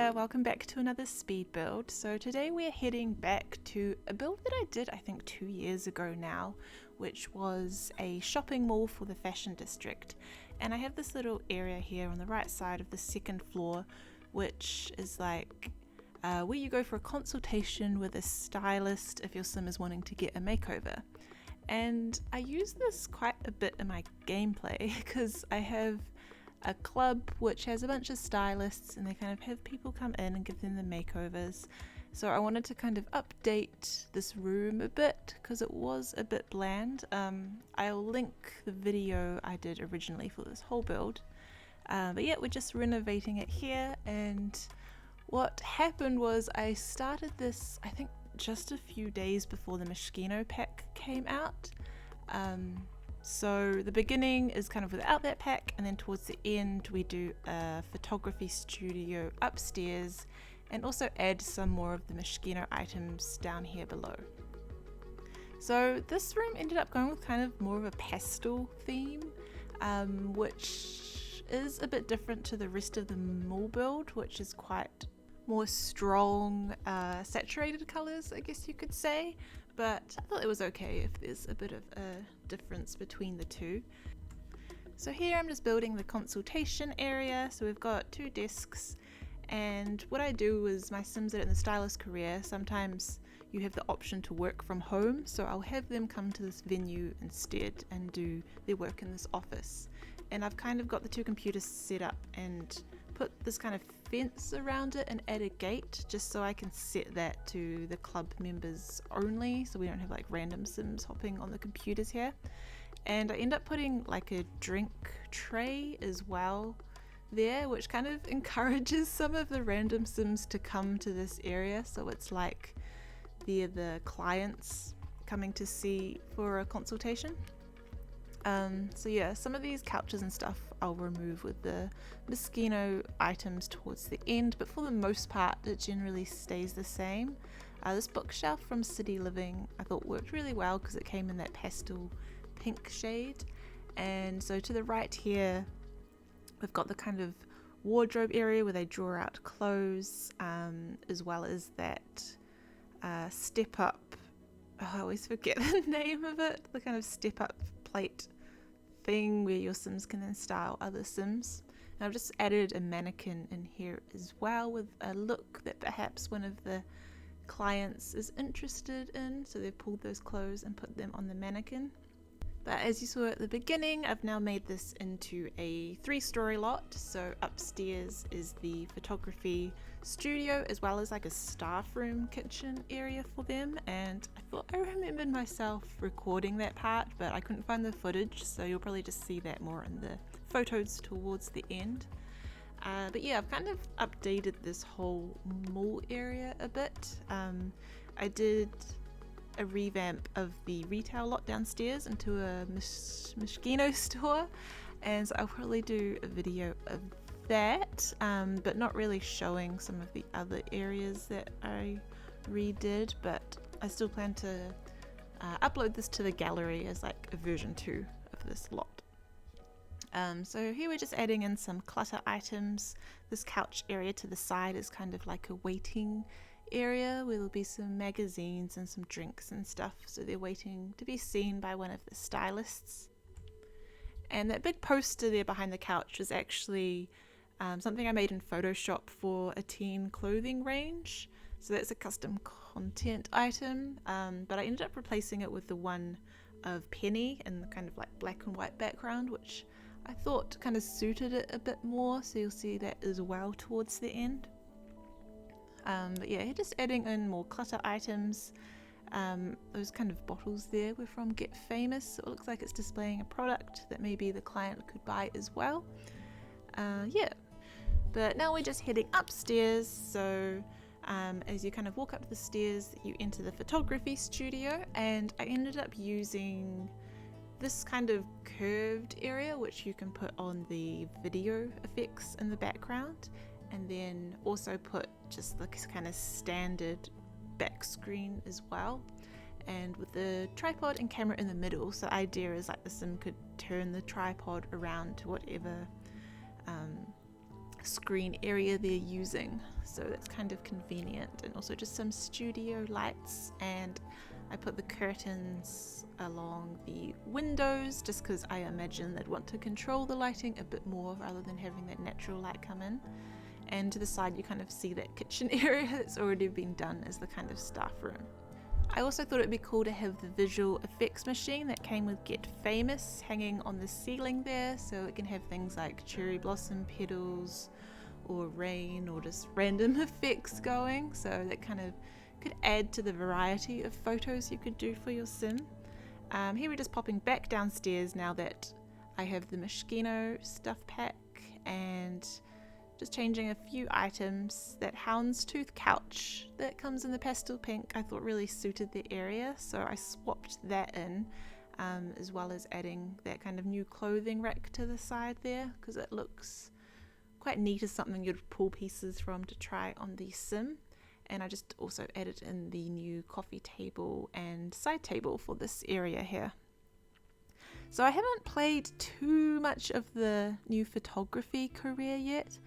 there, welcome back to another speed build. So today we're heading back to a build that I did I think 2 years ago now, which was a shopping mall for the fashion district. And I have this little area here on the right side of the second floor, which is like where you go for a consultation with a stylist if your sim is wanting to get a makeover. And I use this quite a bit in my gameplay because I have a club which has a bunch of stylists and they kind of have people come in and give them the makeovers. So I wanted to kind of update this room a bit because it was a bit bland. I'll link the video I did originally for this whole build. But yeah, we're just renovating it here, and what happened was I started this I think just a few days before the Moschino pack came out. So the beginning is kind of without that pack, and then towards the end we do a photography studio upstairs and also add some more of the Moschino items down here below. So this room ended up going with kind of more of a pastel theme, which is a bit different to the rest of the mall build, which is quite more strong, saturated colours, I guess you could say. But I thought it was okay if there's a bit of a difference between the two. So here I'm just building the consultation area. So we've got 2 desks, and what I do is my sims that are in the stylist career, sometimes you have the option to work from home, so I'll have them come to this venue instead and do their work in this office. And I've kind of got the 2 computers set up and put this kind of fence around it and add a gate just so I can set that to the club members only, so we don't have like random sims hopping on the computers here. And I end up putting like a drink tray as well there, which kind of encourages some of the random sims to come to this area, so it's like they're the clients coming to see for a consultation. So yeah, some of these couches and stuff I'll remove with the Moschino items towards the end, but for the most part it generally stays the same. This bookshelf from City Living I thought worked really well because it came in that pastel pink shade. And so to the right here we've got the kind of wardrobe area where they draw out clothes, as well as that step up, I always forget the name of it, the kind of step up plate thing where your sims can then style other sims. And I've just added a mannequin in here as well with a look that perhaps one of the clients is interested in, so they've pulled those clothes and put them on the mannequin. But as you saw at the beginning, I've now made this into a 3-story lot. So upstairs is the photography studio as well as like a staff room kitchen area for them. And I thought I remembered myself recording that part, but I couldn't find the footage, so you'll probably just see that more in the photos towards the end. But yeah, I've kind of updated this whole mall area a bit. I did a revamp of the retail lot downstairs into a Moschino store, and so I'll probably do a video of that, but not really showing some of the other areas that I redid, but I still plan to upload this to the gallery as like a version 2 of this lot. So here we're just adding in some clutter items. This couch area to the side is kind of like a waiting area where there'll be some magazines and some drinks and stuff, so they're waiting to be seen by one of the stylists. And that big poster there behind the couch is actually something I made in Photoshop for a teen clothing range, so that's a custom content item, but I ended up replacing it with the one of Penny in the kind of like black and white background, which I thought kind of suited it a bit more, so you'll see that as well towards the end. But yeah, just adding in more clutter items. Those kind of bottles there were from Get Famous, so it looks like it's displaying a product that maybe the client could buy as well. Yeah, but now we're just heading upstairs, so as you kind of walk up the stairs you enter the photography studio, and I ended up using this kind of curved area which you can put on the video effects in the background, and then also put just the kind of standard back screen as well, and with the tripod and camera in the middle. So the idea is like the sim could turn the tripod around to whatever screen area they're using, so that's kind of convenient. And also just some studio lights, and I put the curtains along the windows just because I imagine they'd want to control the lighting a bit more rather than having that natural light come in. And to the side you kind of see that kitchen area that's already been done as the kind of staff room. I also thought it'd be cool to have the visual effects machine that came with Get Famous hanging on the ceiling there, so it can have things like cherry blossom petals or rain or just random effects going, so that kind of could add to the variety of photos you could do for your sim. Here we're just popping back downstairs now that I have the Moschino stuff pack, and just changing a few items. That houndstooth couch that comes in the pastel pink I thought really suited the area, so I swapped that in, as well as adding that kind of new clothing rack to the side there because it looks quite neat as something you'd pull pieces from to try on the sim. And I just also added in the new coffee table and side table for this area here. So I haven't played too much of the new photography career yet,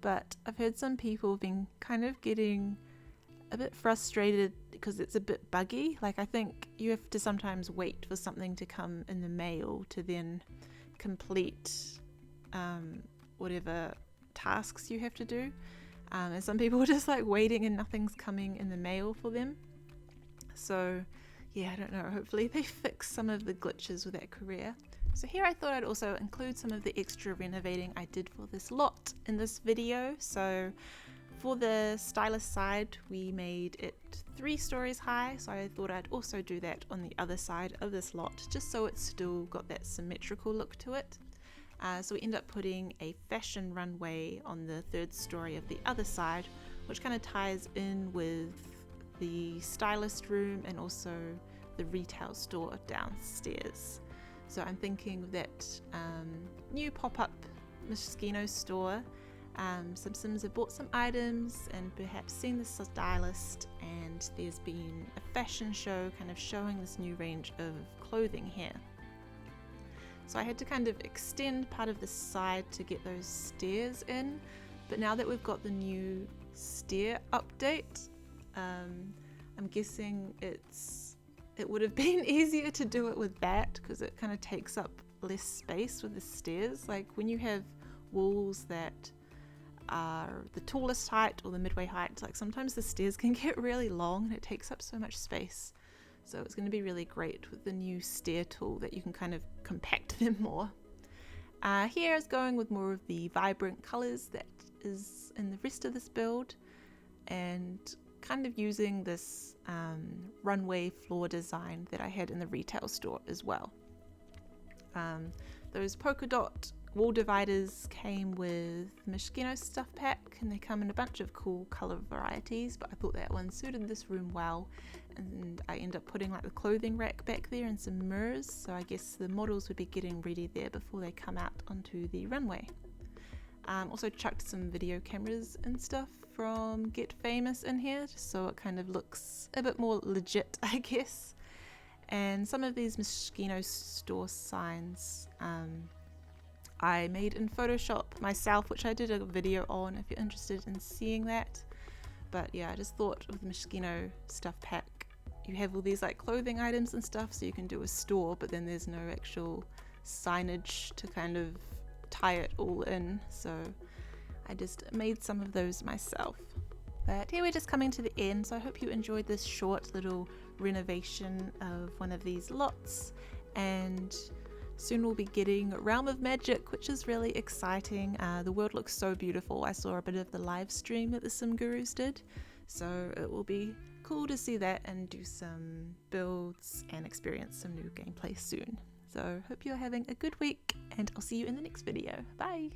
but I've heard some people have been kind of getting a bit frustrated because it's a bit buggy. Like, I think you have to sometimes wait for something to come in the mail to then complete whatever tasks you have to do. And some people are just like waiting and nothing's coming in the mail for them. So yeah, I don't know, hopefully they fix some of the glitches with that career. So here I thought I'd also include some of the extra renovating I did for this lot in this video. So for the Stylist side, we made it 3 stories high, so I thought I'd also do that on the other side of this lot, just so it's still got that symmetrical look to it. So we end up putting a fashion runway on the 3rd story of the other side, which kind of ties in with the stylist room and also the retail store downstairs. So I'm thinking of that new pop-up Moschino store. Some Sims have bought some items and perhaps seen the Stylist, and there's been a fashion show kind of showing this new range of clothing here. So I had to kind of extend part of the side to get those stairs in, but now that we've got the new stair update, I'm guessing it would have been easier to do it with that because it kind of takes up less space with the stairs. Like when you have walls that are the tallest height or the midway height, like sometimes the stairs can get really long and it takes up so much space. So it's going to be really great with the new stair tool that you can kind of compact them more. Here is going with more of the vibrant colors that is in the rest of this build, and kind of using this runway floor design that I had in the retail store as well. Those polka dot wall dividers came with Moschino stuff pack, and they come in a bunch of cool color varieties, but I thought that one suited this room well, and I end up putting like the clothing rack back there and some mirrors, so I guess the models would be getting ready there before they come out onto the runway. Also chucked some video cameras and stuff from Get Famous in here, just so it kind of looks a bit more legit, I guess. And some of these Moschino store signs I made in Photoshop myself, which I did a video on if you're interested in seeing that. But yeah, I just thought with the Moschino stuff pack, you have all these like clothing items and stuff, so you can do a store, but then there's no actual signage to kind of tie it all in. So I just made some of those myself. But here we're just coming to the end, so I hope you enjoyed this short little renovation of one of these lots, and soon we'll be getting Realm of Magic, which is really exciting. The world looks so beautiful. I saw a bit of the live stream that the Sim Gurus did, so it will be cool to see that and do some builds and experience some new gameplay soon. So hope you're having a good week, and I'll see you in the next video. Bye!